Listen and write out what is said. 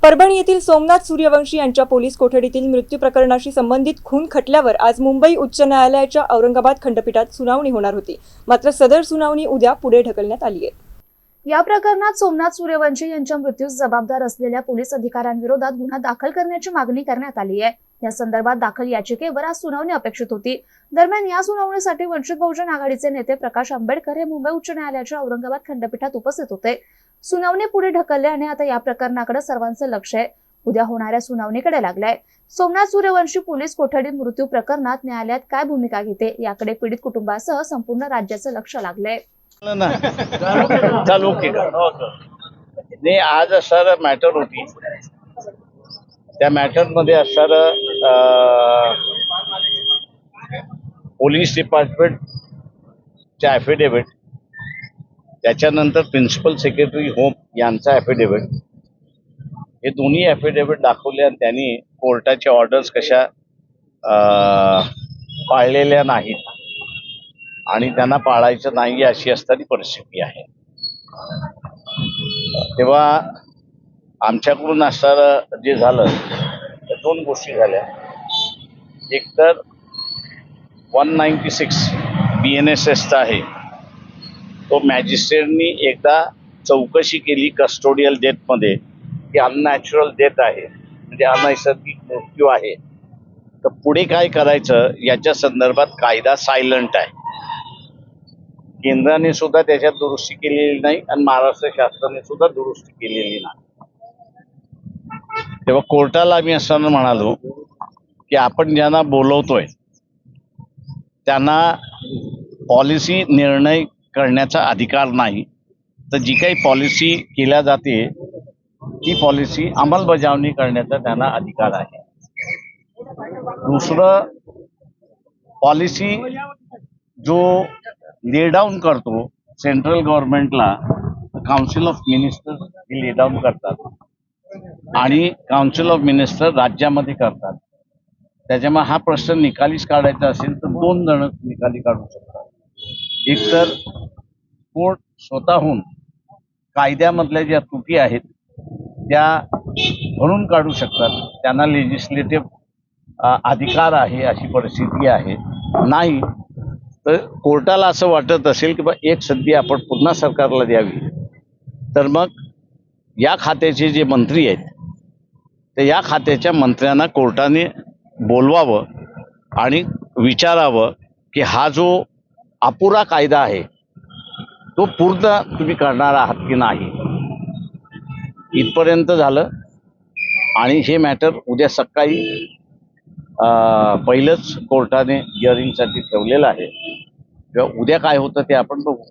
परभणी येथील सोमनाथ सूर्यवंशी यांच्या पोलीस कोठडीतील मृत्यू प्रकरणाशी संबंधित खून खटल्यावर आज मुंबई उच्च न्यायालयाच्या औरंगाबाद खंडपीठात सुनावणी होणार होती। मात्र सदर सुनावणी उद्या पुढे ढकलण्यात आली आहे। या प्रकरणात सोमनाथ सूर्यवंशी यांच्या मृत्यूस जबाबदार असलेल्या पोलीस अधिकाऱ्यांविरोधात गुन्हा दाखल करण्याची मागणी करण्यात आली आहे। या संदर्भात दाखल याचिकेवर आज सुनावणी अपेक्षित होती। दरम्यान या सुनावणीसाठी वंचित बहुजन आघाडीचे नेते प्रकाश आंबेडकर हे मुंबई उच्च न्यायालयाच्या औरंगाबाद खंडपीठात उपस्थित होते। सुनावणी पुढे ढकलल्याने आता या प्रकरणाकडे सर्वांचं लक्ष आहे। उद्या होणाऱ्या सुनावणीकडे लागलाय। सोमनाथ सूर्यवंशी पोलीस कोठडीत मृत्यू प्रकरणात न्यायालयात काय भूमिका घेते याकडे पीडित कुटुंबासह संपूर्ण राज्याचं लक्ष लागलंय। चालू नाही आज असणार मॅटर होती, त्या मॅटर मध्ये असणार पोलीस डिपार्टमेंटचे ॲफिडेव्हिट, त्याच्यानंतर प्रिन्सिपल सेक्रेटरी होम यांचा ॲफिडेव्हिट, हे दोन्ही ॲफिडेव्हिट दाखवले आणि त्यांनी कोर्टाच्या ऑर्डर्स कशा पाळलेल्या नाहीत आणि त्यांना पाळायचं नाही अशी असणारी परिस्थिती आहे। तेव्हा आमच्याकडून असणारं जे झालं त्या दोन गोष्टी झाल्या। एक तर 196 BNSS आहे तो मॅजिस्ट्रेटनी एकदा चौकशी केली कस्टोडियल डेथमध्ये की अननॅचरल डेथ आहे, म्हणजे अनैसर्गिक मृत्यू आहे, तर पुढे काय करायचं याच्या संदर्भात कायदा सायलंट आहे। केंद्राने सुद्धा त्याच्यात दुरुस्ती केलेली नाही आणि महाराष्ट्र शासनाने सुद्धा दुरुस्ती केलेली नाही। तेव्हा कोर्टाला आम्ही असताना म्हणालो की आपण ज्यांना बोलवतोय त्यांना पॉलिसी निर्णय करण्याचा अधिकार नाही, तर जी काही पॉलिसी केल्या जाते ती पॉलिसी अंमलबजावणी करण्याचा त्यांना अधिकार आहे। दुसरं, पॉलिसी जो ले डाऊन करतो सेंट्रल गव्हर्नमेंटला काउन्सिल ऑफ मिनिस्टर्स हे ले डाऊन करतात आणि काउन्सिल ऑफ मिनिस्टर राज्यामध्ये करतात। त्याच्यामुळे हा प्रश्न निकालीच काढायचा असेल तर दोन जण निकाली काढू शकतात। एक तर कोर्ट स्वतःहून कायद्यामधल्या ज्या त्रुटी आहेत त्या भरून काढू शकतात, त्यांना लेजिस्लेटिव्ह अधिकार आहे अशी परिस्थिती आहे। नाही तर कोर्टाला असं वाटत असेल की बा एक संधी आपण पुन्हा सरकारला द्यावी, तर मग या खात्याचे जे मंत्री आहेत तर या खात्याच्या मंत्र्यांना कोर्टाने बोलवावं आणि विचारावं की हा जो अपुरा कायदा आहे तो पूर्ण तुम्ही करणार आहात की नाही। इथपर्यंत झालं आणि हे मॅटर उद्या सकाळी पहिलंच कोर्टाने हिअरिंगसाठी ठेवलेलं आहे। उद्या काय होतं ते आपण बघू।